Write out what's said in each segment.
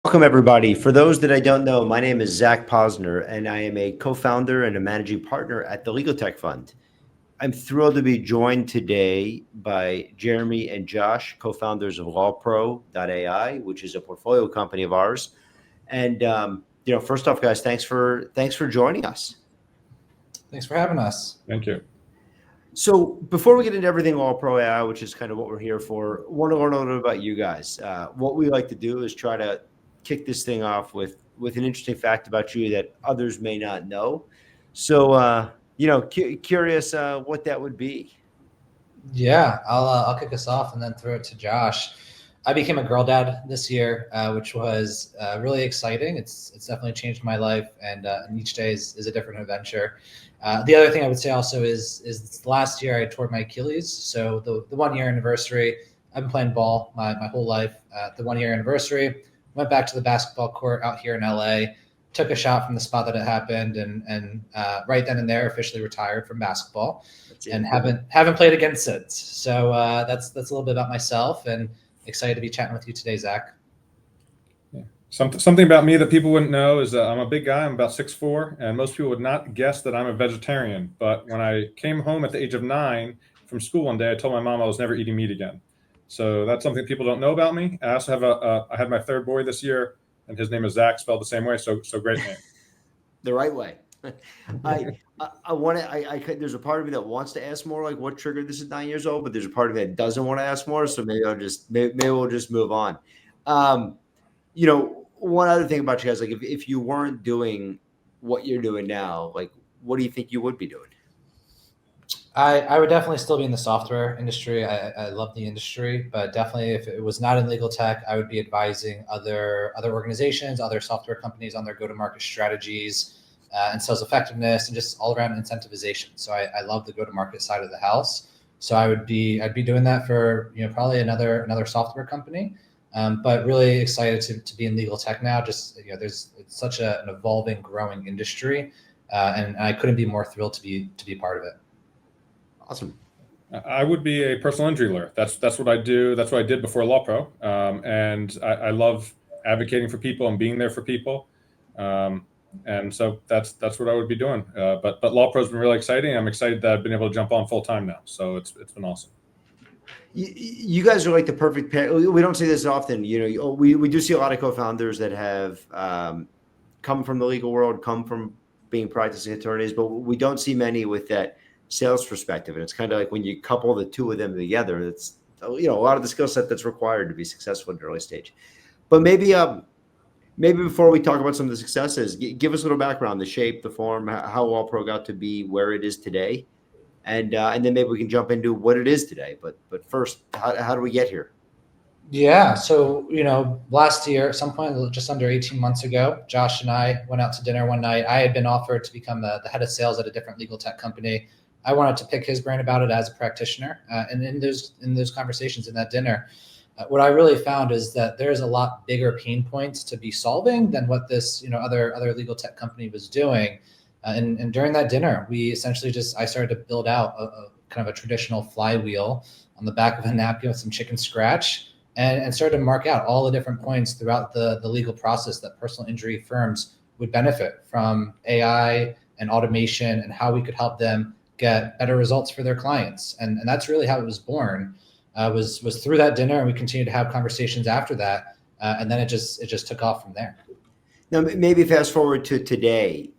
Welcome, everybody. For those that I don't know, my name is Zach Posner, and I am a co-founder and a managing partner at the LegalTech Fund. I'm thrilled to be joined today by Jeremy and Josh, co-founders of LawPro.ai, which is a portfolio company of ours. And first off, guys, thanks for joining us. Thanks for having us. Thank you. So before we get into everything LawPro.ai, which is kind of what we're here for, I want to learn a little bit about you guys. What we like to do is try to kick this thing off with an interesting fact about you that others may not know. So, curious what that would be. Yeah, I'll kick us off and then throw it to Josh. I became a girl dad this year, which was really exciting. It's definitely changed my life, and each day is a different adventure. The other thing I would say also is last year I tore my Achilles. So the 1 year anniversary, I've been playing ball my whole life. The 1 year anniversary, went back to the basketball court out here in LA, took a shot from the spot that it happened, and right then and there officially retired from basketball, and haven't played again since. So that's a little bit about myself, and excited to be chatting with you today, Zach. Yeah. Something about me that people wouldn't know is that I'm a big guy. I'm about 6'4", and most people would not guess that I'm a vegetarian. But when I came home at the age of 9 from school one day, I told my mom I was never eating meat again. So that's something people don't know about me. I also have I had my third boy this year, and his name is Zach, spelled the same way. So great name. The right way. I want to. There's a part of me that wants to ask more, like what triggered this at 9 years old, but there's a part of me that doesn't want to ask more. So maybe we'll just move on. One other thing about you guys, like if you weren't doing what you're doing now, like what do you think you would be doing? I would definitely still be in the software industry. I love the industry, but definitely if it was not in legal tech, I would be advising other organizations, other software companies on their go-to-market strategies and sales effectiveness and just all around incentivization. So I love the go-to-market side of the house. So I'd be doing that for probably another software company, but really excited to be in legal tech now. Just it's such an evolving, growing industry, and I couldn't be more thrilled to be part of it. Awesome. I would be a personal injury lawyer. That's what I do. That's what I did before LawPro. And I love advocating for people and being there for people. And so that's what I would be doing. But LawPro's been really exciting. I'm excited that I've been able to jump on full time now. So it's been awesome. You guys are like the perfect pair. We don't see this often. We do see a lot of co-founders that have come from the legal world, come from being practicing attorneys, but we don't see many with that sales perspective. And it's kind of like when you couple the two of them together, it's a lot of the skill set that's required to be successful in the early stage. But maybe before we talk about some of the successes, give us a little background, the shape, the form, how LawPro got to be where it is today, and then maybe we can jump into what it is today. But first, how do we get here? Yeah. So, last year, at some point, just under 18 months ago, Josh and I went out to dinner one night. I had been offered to become the head of sales at a different legal tech company. I wanted to pick his brain about it as a practitioner. And in those conversations in that dinner, what I really found is that there's a lot bigger pain points to be solving than what this, other legal tech company was doing. And during that dinner, we essentially I started to build out a kind of a traditional flywheel on the back of a napkin with some chicken scratch and started to mark out all the different points throughout the legal process that personal injury firms would benefit from AI and automation and how we could help them get better results for their clients. And that's really how it was born, was through that dinner. And we continued to have conversations after that. And then it just took off from there. Now, maybe fast forward to today,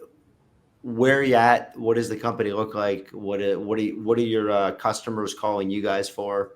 where are you at? What does the company look like? What are your customers calling you guys for?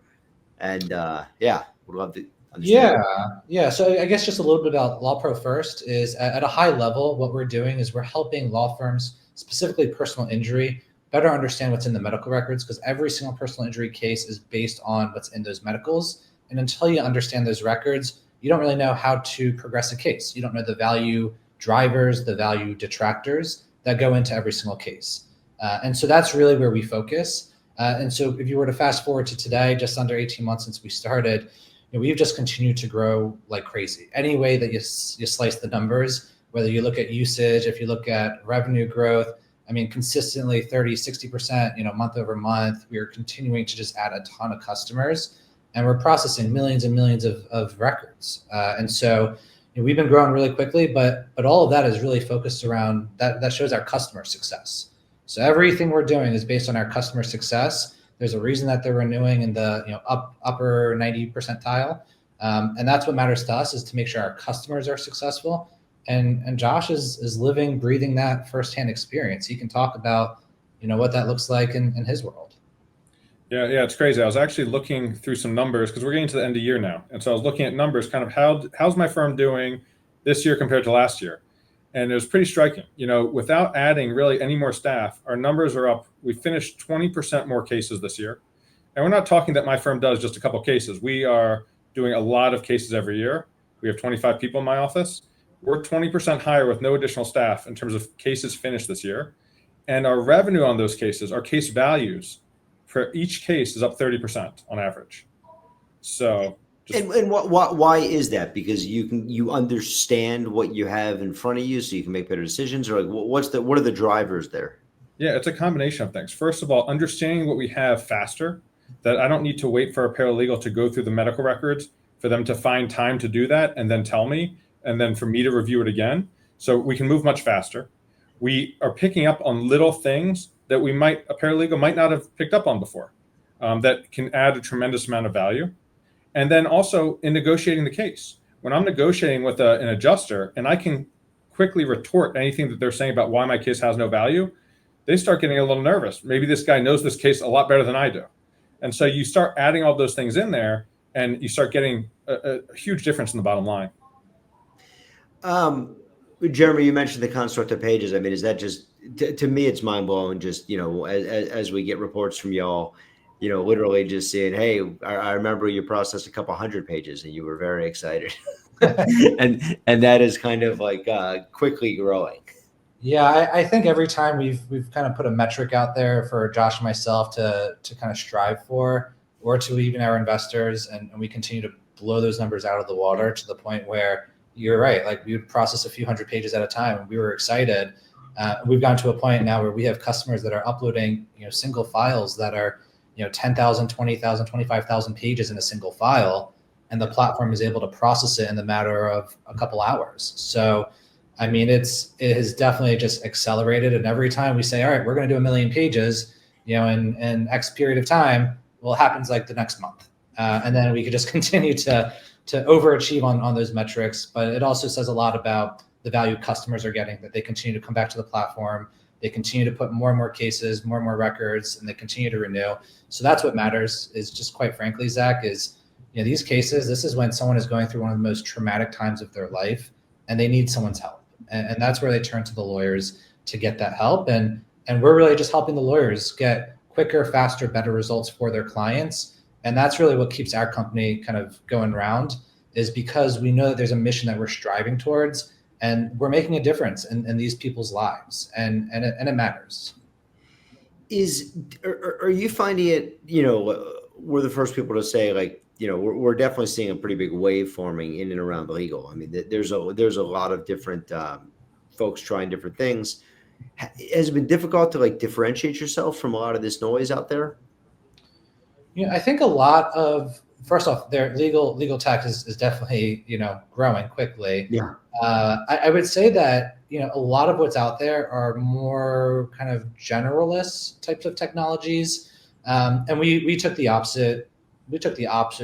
And would love to understand. Yeah. So I guess just a little bit about LawPro first is at a high level, what we're doing is we're helping law firms, specifically personal injury, better understand what's in the medical records, because every single personal injury case is based on what's in those medicals. And until you understand those records, you don't really know how to progress a case. You don't know the value drivers, the value detractors that go into every single case. And so that's really where we focus. And so if you were to fast forward to today, just under 18 months since we started, we've just continued to grow like crazy. Any way that you slice the numbers, whether you look at usage, if you look at revenue growth, I mean, consistently 30, 60%, month over month, we are continuing to just add a ton of customers, and we're processing millions and millions of records. And so, we've been growing really quickly, but all of that is really focused around that shows our customer success. So everything we're doing is based on our customer success. There's a reason that they're renewing in the upper 90 percentile. And that's what matters to us, is to make sure our customers are successful. And Josh is living, breathing that firsthand experience. He can talk about, what that looks like in his world. Yeah, it's crazy. I was actually looking through some numbers because we're getting to the end of the year now. And so I was looking at numbers, kind of how's my firm doing this year compared to last year? And it was pretty striking. Without adding really any more staff, our numbers are up. We finished 20% more cases this year. And we're not talking that my firm does just a couple cases. We are doing a lot of cases every year. We have 25 people in my office. We're 20% higher with no additional staff in terms of cases finished this year. And our revenue on those cases, our case values for each case is up 30% on average. So why is that? Because you understand what you have in front of you, so you can make better decisions, or what are the drivers there? Yeah, it's a combination of things. First of all, understanding what we have faster, that I don't need to wait for a paralegal to go through the medical records for them to find time to do that and then tell me, and then for me to review it again. So we can move much faster. We are picking up on little things that a paralegal might not have picked up on before, that can add a tremendous amount of value. And then also in negotiating the case, when I'm negotiating with an adjuster and I can quickly retort anything that they're saying about why my case has no value, they start getting a little nervous. Maybe this guy knows this case a lot better than I do. And so you start adding all those things in there and you start getting a huge difference in the bottom line. Jeremy, you mentioned the construct of pages. I mean, is that just, to me, it's mind blowing. Just, as we get reports from y'all, literally just saying, hey, I remember you processed a couple hundred pages and you were very excited. and that is kind of like quickly growing. Yeah, I think every time we've kind of put a metric out there for Josh and myself to kind of strive for, or to even our investors, and we continue to blow those numbers out of the water to the point where you're right. Like, we would process a few hundred pages at a time, and we were excited. We've gotten to a point now where we have customers that are uploading, single files that are, 10,000, 20,000, 25,000 pages in a single file, and the platform is able to process it in the matter of a couple hours. So, I mean, it has definitely just accelerated. And every time we say, all right, we're going to do 1 million pages, in X period of time, well, it happens like the next month. And then we could just continue to overachieve on those metrics. But it also says a lot about the value customers are getting, that they continue to come back to the platform. They continue to put more and more cases, more and more records, and they continue to renew. So that's what matters, is just, quite frankly, Zach, is, these cases, this is when someone is going through one of the most traumatic times of their life and they need someone's help. And that's where they turn to the lawyers to get that help. And we're really just helping the lawyers get quicker, faster, better results for their clients. And that's really what keeps our company kind of going round, is because we know that there's a mission that we're striving towards, and we're making a difference in these people's lives, and it matters. Are you finding it, we're the first people to say, like, we're definitely seeing a pretty big wave forming in and around legal. I mean, there's a lot of different folks trying different things. Has it been difficult to differentiate yourself from a lot of this noise out there? I think a lot of, first off, their legal tech is definitely, growing quickly. Yeah. I would say that, a lot of what's out there are more kind of generalist types of technologies. And we took the opposite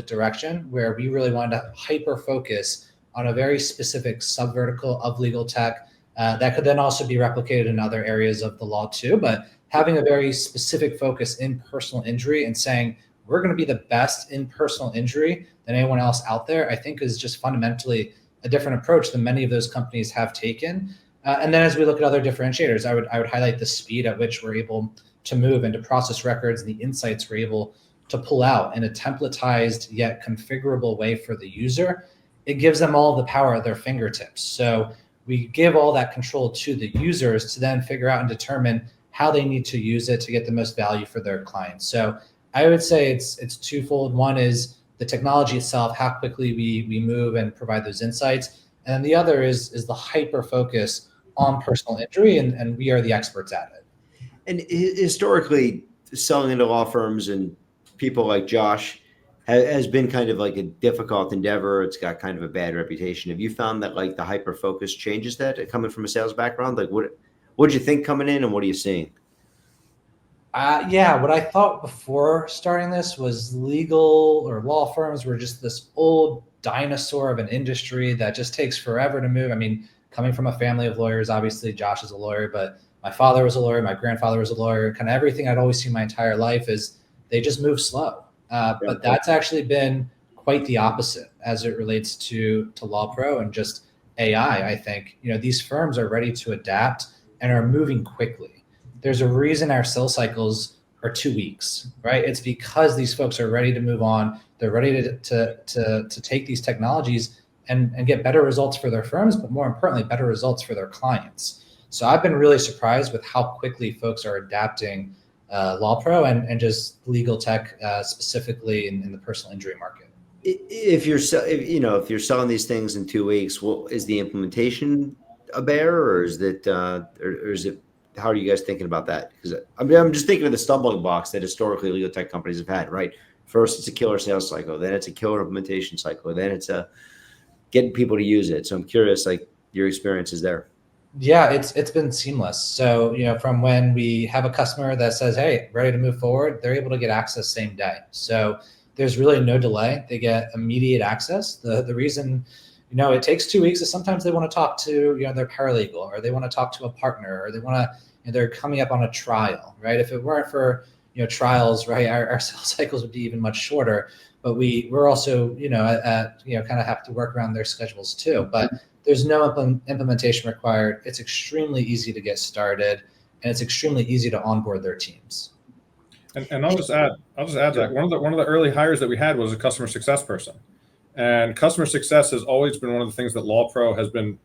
direction, where we really wanted to hyper focus on a very specific subvertical of legal tech that could then also be replicated in other areas of the law too. But having a very specific focus in personal injury and saying, we're going to be the best in personal injury than anyone else out there, I think is just fundamentally a different approach than many of those companies have taken. And then as we look at other differentiators, I would highlight the speed at which we're able to move and to process records, and the insights we're able to pull out in a templatized yet configurable way for the user. It gives them all the power at their fingertips. So we give all that control to the users to then figure out and determine how they need to use it to get the most value for their clients. So I would say it's twofold. One is the technology itself, how quickly we move and provide those insights. And then the other is the hyper focus on personal injury, and we are the experts at it. And historically, selling into law firms and people like Josh, has been kind of like a difficult endeavor. It's got kind of a bad reputation. Have you found that like the hyper focus changes that coming from a sales background? Like what did you think coming in and what are you seeing? Yeah, what I thought before starting this was legal or law firms were just this old dinosaur of an industry that just takes forever to move. I mean, coming from a family of lawyers, obviously Josh is a lawyer, but my father was a lawyer, my grandfather was a lawyer. Kind of everything I'd always seen my entire life is they just move slow. Yeah. But that's actually been quite the opposite as it relates to LawPro and just AI. I think these firms are ready to adapt and are moving quickly. There's a reason our sales cycles are 2 weeks, right? It's because these folks are ready to move on. They're ready to take these technologies and get better results for their firms, but more importantly, better results for their clients. So I've been really surprised with how quickly folks are adapting LawPro and just legal tech specifically in the personal injury market. If you're if you're selling these things in 2 weeks, well, is the implementation a bear or is that or is it, how are you guys thinking about that? Because I mean, I'm just thinking of the stumbling blocks that historically legal tech companies have had, right? First, it's a killer sales cycle, then it's a killer implementation cycle, then it's a getting people to use it. So I'm curious, like your experiences there. Yeah, it's been seamless. So, from when we have a customer that says, "Hey, ready to move forward," they're able to get access same day. So there's really no delay. They get immediate access. The reason, it takes 2 weeks is sometimes they want to talk to, their paralegal, or they want to talk to a partner, or they want to, they're coming up on a trial, right? If it weren't for, trials, right, our sales cycles would be even much shorter. But we're also, kind of have to work around their schedules too. But there's no implementation required. It's extremely easy to get started, and it's extremely easy to onboard their teams. And I'll just add that one of the early hires that we had was a customer success person, and customer success has always been one of the things that LawPro has been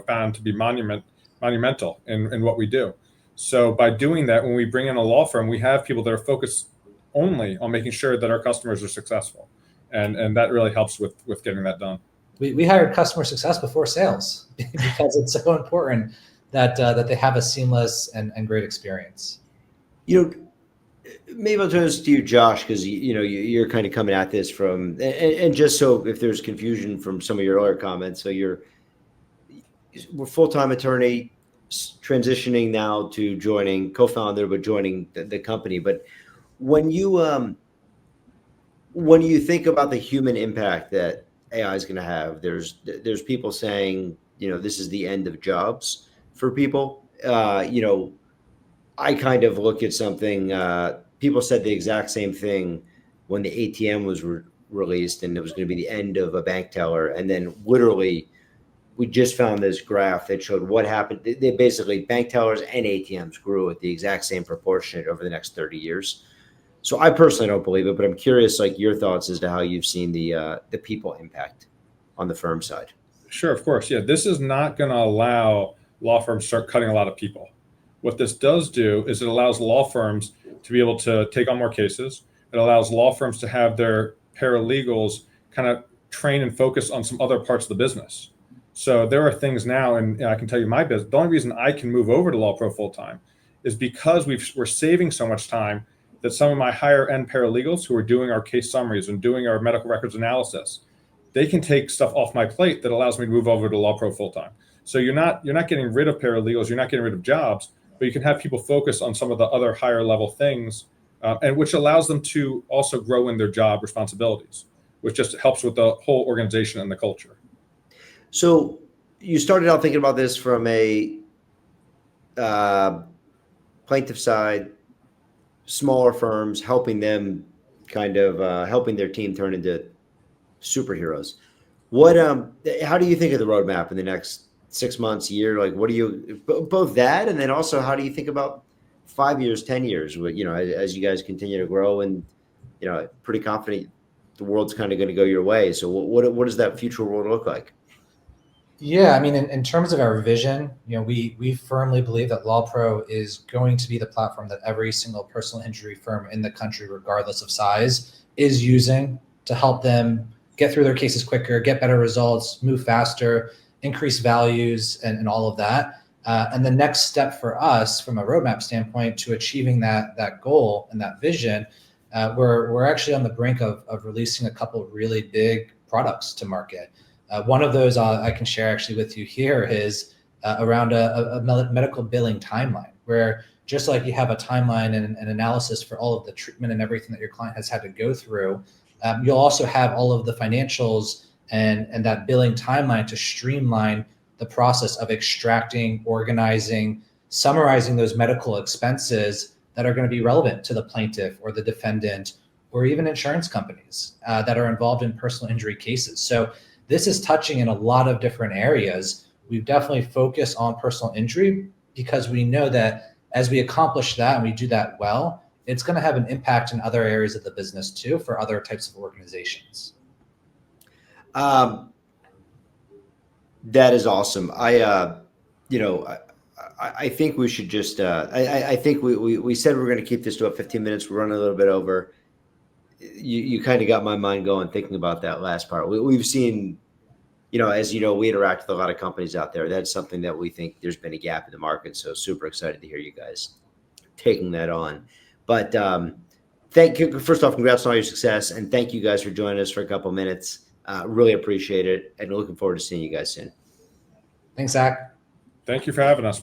found to be monumental in what we do. So by doing that, when we bring in a law firm, we have people that are focused only on making sure that our customers are successful, and that really helps with getting that done. We hired customer success before sales because it's so important that they have a seamless and great experience. Maybe I'll turn this to you, Josh, because you're kind of coming at this from and just so if there's confusion from some of your earlier comments, so we're full-time attorney transitioning now to joining co-founder, but joining the company. But when you think about the human impact that AI is going to have, there's people saying this is the end of jobs for people. I kind of look at something. People said the exact same thing when the ATM was released, and it was going to be the end of a bank teller. And then literally, we just found this graph that showed what happened. They basically, bank tellers and ATMs grew at the exact same proportion over the next 30 years. So I personally don't believe it, but I'm curious, like your thoughts as to how you've seen the people impact on the firm side. Sure, of course. Yeah, this is not going to allow law firms to start cutting a lot of people. What this does do is it allows law firms to be able to take on more cases. It allows law firms to have their paralegals kind of train and focus on some other parts of the business. So there are things now, and I can tell you my business, the only reason I can move over to LawPro full-time is because we're saving so much time that some of my higher end paralegals who are doing our case summaries and doing our medical records analysis, they can take stuff off my plate that allows me to move over to LawPro full-time. So you're not getting rid of paralegals, you're not getting rid of jobs, but you can have people focus on some of the other higher level things, and which allows them to also grow in their job responsibilities, which just helps with the whole organization and the culture. So you started out thinking about this from a plaintiff side, smaller firms, helping them kind of helping their team turn into superheroes. What how do you think of the roadmap in the next 6 months, year? Like what do you both that, and then also how do you think about 5 years, 10 years, as you guys continue to grow and pretty confident the world's kind of going to go your way. So what does that future world look like? Yeah, I mean, in terms of our vision, we firmly believe that LawPro is going to be the platform that every single personal injury firm in the country, regardless of size, is using to help them get through their cases quicker, get better results, move faster, increase values, and all of that. And the next step for us from a roadmap standpoint to achieving that goal and that vision we're actually on the brink of releasing a couple of really big products to market. One of those I can share actually with you here is around a medical billing timeline, where just like you have a timeline and an analysis for all of the treatment and everything that your client has had to go through, you'll also have all of the financials and that billing timeline to streamline the process of extracting, organizing, summarizing those medical expenses that are going to be relevant to the plaintiff or the defendant or even insurance companies that are involved in personal injury cases. So this is touching in a lot of different areas. We've definitely focused on personal injury because we know that as we accomplish that and we do that well, it's going to have an impact in other areas of the business too for other types of organizations. That is awesome. I think we should just, I think we said we're going to keep this to about 15 minutes. We're running a little bit over. You kind of got my mind going thinking about that last part. We've seen, as you know, we interact with a lot of companies out there. That's something that we think there's been a gap in the market. So super excited to hear you guys taking that on. But thank you. First off, congrats on all your success. And thank you guys for joining us for a couple minutes. Really appreciate it. And looking forward to seeing you guys soon. Thanks, Zach. Thank you for having us.